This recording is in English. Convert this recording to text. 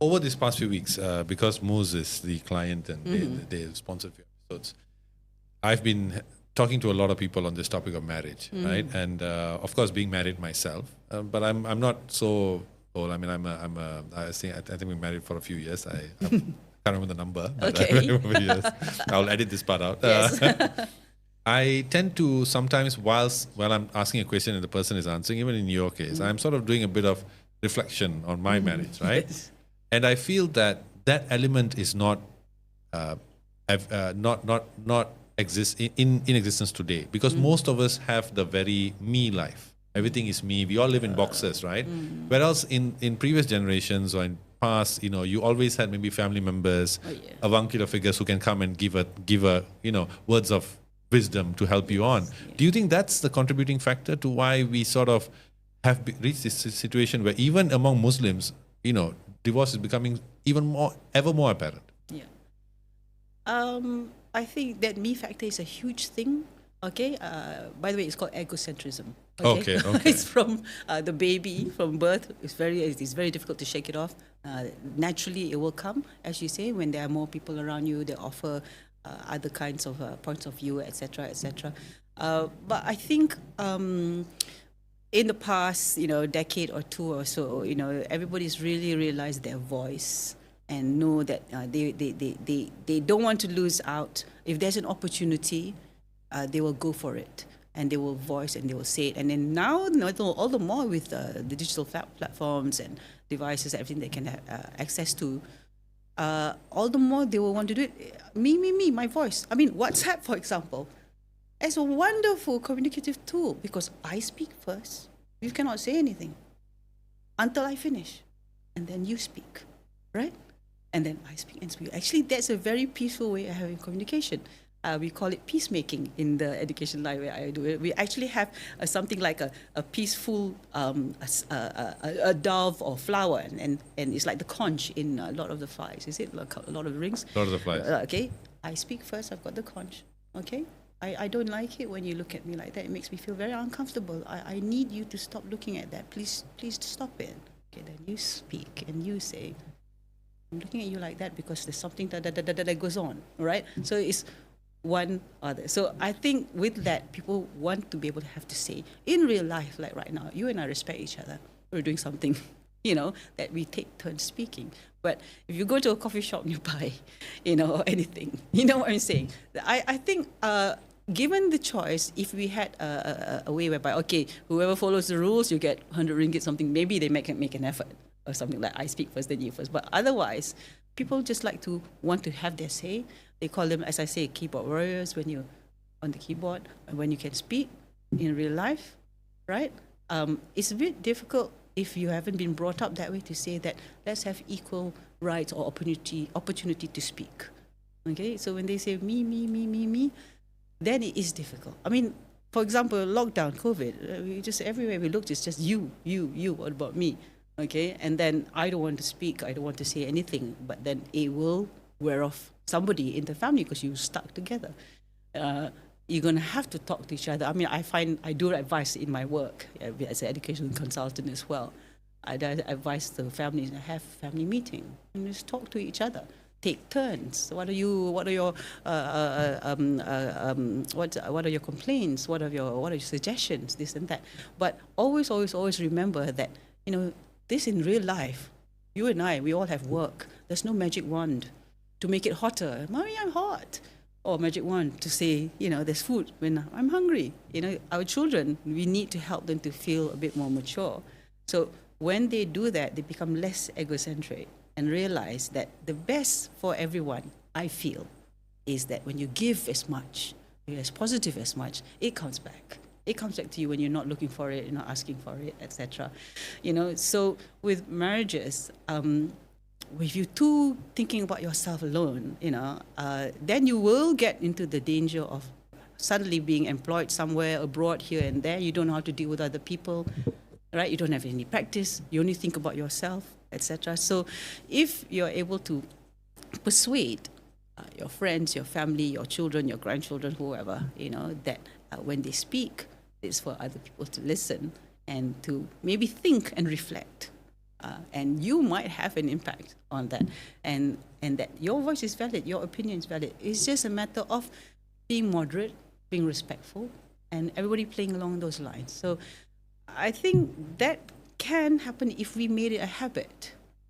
over these past few weeks, because MUZZ is the client and they sponsored a few episodes, I've been talking to a lot of people on this topic of marriage, right? And of course, being married myself, but I'm not so old. I mean, I think we're married for a few years. I can't remember the number, but I Okay. remember years. I'll edit this part out. Yes. I tend to sometimes, while I'm asking a question and the person is answering, even in your case, I'm sort of doing a bit of reflection on my marriage, right? Yes. And I feel that element is not not exist in existence today, because most of us have the very me life. Everything is me. We all live in boxes, right? Whereas in previous generations or in past, you always had maybe family members, avuncular figures who can come and give a words of wisdom to help you on. Do you think that's the contributing factor to why we sort of have reached this situation where even among Muslims, divorce is becoming ever more apparent? Yeah. I think that me factor is a huge thing. Okay. By the way, it's called egocentrism. Okay. It's from the baby from birth. It's very difficult to shake it off. Naturally, it will come, as you say, when there are more people around you. They offer other kinds of points of view, etc., etc. But I think in the past, decade or two or so, everybody's really realized their voice and know that they don't want to lose out. If there's an opportunity, they will go for it, and they will voice and they will say it. And then now, all the more with the digital platforms and devices, everything they can have access to, all the more they will want to do it. Me, my voice. I mean, WhatsApp, for example, is a wonderful communicative tool because I speak first. You cannot say anything until I finish, and then you speak, right? And then I speak and speak. Actually, that's a very peaceful way of having communication. We call it peacemaking in the education line where I do it. We actually have something like a peaceful a dove or flower, and it's like the conch in a lot of the flies. Is it like a lot of the rings? A lot of the flies. Okay, I speak first. I've got the conch. Okay, I don't like it when you look at me like that. It makes me feel very uncomfortable. I need you to stop looking at that. Please stop it. Okay, then you speak and you say, I'm looking at you like that because there's something that goes on, right? So it's one other. So I think with that, people want to be able to have to say, in real life, like right now, you and I respect each other. We're doing something, that we take turns speaking. But if you go to a coffee shop nearby, or anything, you know what I'm saying? I think given the choice, if we had a way whereby, okay, whoever follows the rules, you get 100 ringgit something, maybe they make an effort or something like I speak first, then you first. But otherwise, people just like to want to have their say. They call them, as I say, keyboard warriors when you're on the keyboard and when you can speak in real life, right? It's a bit difficult if you haven't been brought up that way to say that let's have equal rights or opportunity to speak. Okay, so when they say me, then it is difficult. I mean, for example, lockdown, COVID, we just everywhere we looked, it's just you, what about me? Okay, and then I don't want to speak, I don't want to say anything, but then it will wear off somebody in the family because you're stuck together. You're going to have to talk to each other. I mean, I do advise in my work as an education consultant as well. I advise the families to have family meeting and just talk to each other. Take turns. What are your complaints? What are your suggestions? This and that. But always remember that this in real life. You and I, we all have work. There's no magic wand to make it hotter. Mommy, I'm hot. Or magic wand to say, there's food when I'm hungry. Our children, we need to help them to feel a bit more mature. So when they do that, they become less egocentric and realize that the best for everyone, I feel, is that when you give as much, you're as positive as much, it comes back. It comes back to you when you're not looking for it, you're not asking for it, etc. So with marriages, if you're too thinking about yourself alone, then you will get into the danger of suddenly being employed somewhere abroad, here and there. You don't know how to deal with other people, right? You don't have any practice. You only think about yourself, etc. So if you're able to persuade your friends, your family, your children, your grandchildren, whoever, that when they speak, it's for other people to listen and to maybe think and reflect. and you might have an impact on that, and that your voice is valid, your opinion is valid. It's just a matter of being moderate, being respectful, and everybody playing along those lines. So I think that can happen if we made it a habit.